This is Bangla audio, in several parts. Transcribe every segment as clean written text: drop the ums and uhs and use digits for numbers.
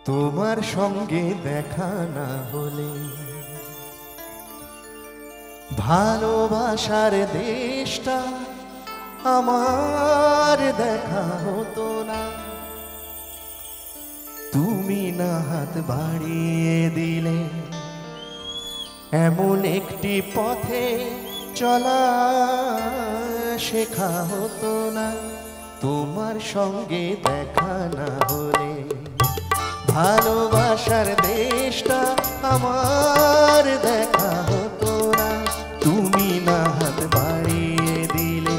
তোমার সঙ্গে দেখা না হলে ভালোবাসার দেশটা আমার দেখা হতো না। তুমি না হাত বাড়িয়ে দিলে এমন একটি পথে চলা শেখা হতো না। তোমার সঙ্গে দেখা না হলে ভালোবাসার দেশটা আমার দেখা হতো না। তুমি না হাত বাড়িয়ে দিলে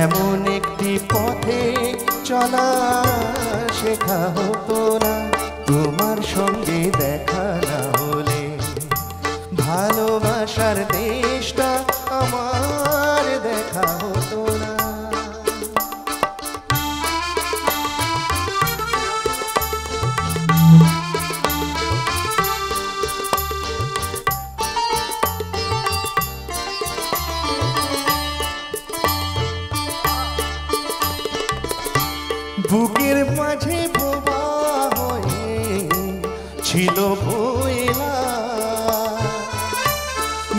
এমন একটি পথে চলা শেখা হতো না। তোমার সঙ্গে দেখা না হলে ভালোবাসার দেশটা আমার দেখা হতো না। বুকের মাঝে বোবা হয়ে ছিল বইলা,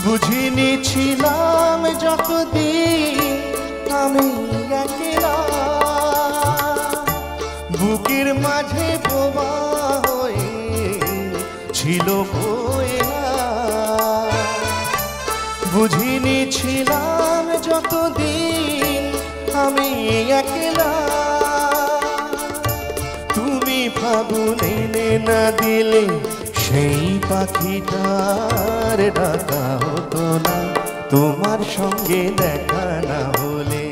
বুঝিনি ছিলাম যতদিন আমি একলা। বুকের মাঝে বোবা হয়ে ছিল বইলা, বুঝিনি ছিলাম যতদিন আমি একলা। তুমি ফাগুন এনে না দিলে সেই পাখিটার ডাকা হতো না। তোমার সঙ্গে দেখা না হলে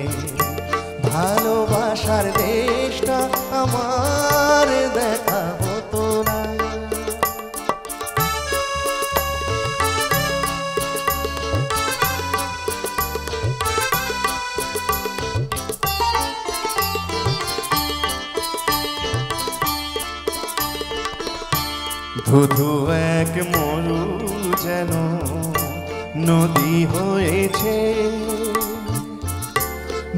ভালোবাসার দেশটা আমার দেখা হতো না। ধুধু এক মরু যেন নদী হয়েছে,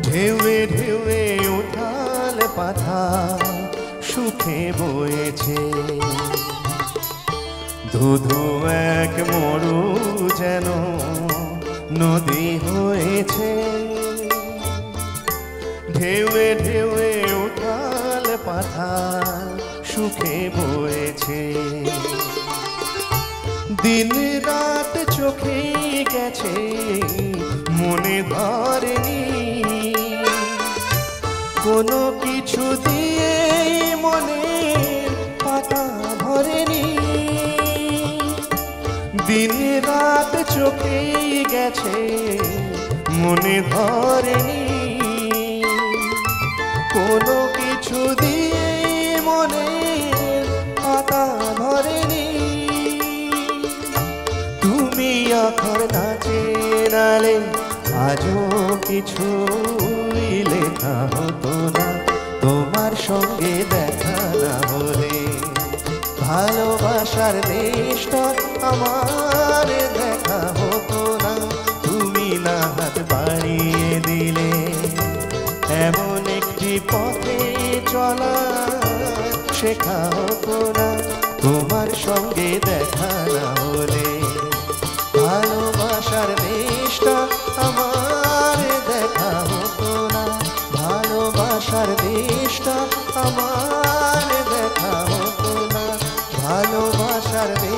ঢেউয়ে ঢেউয়ে উঠাল পাথা সুখে বয়েছে। ধুধু এক মরু যেন নদী হয়েছে, ঢেউয়ে ঢেউয়ে উঠাল পাথা সুখে বয়েছে। দিন রাত চোখে গেছে মনে ধরেনি, কোনো কিছু দিয়ে মনে পাতা ভরেনি। দিন রাত চোখে গেছে মনে ধরেনি, কোনো কিছু দিয়ে মনে পাতা ভরেনি। তুমি আখর নাচে নালে আজও কিছুই লেখা হতো না। তোমার সঙ্গে দেখা না হলে ভালোবাসার দেশটা আমার দেখা হতো না। তুমি না হাত বাড়িয়ে দিলে এমন একটি পথে চলা শেখা হতো না। তোমার সঙ্গে দেখা না হলে ভালোবাসার দেশটা আমার দেখা হতো না। ভালোবাসার দেশটা আমার দেখা হতো না। ভালোবাসার দেশ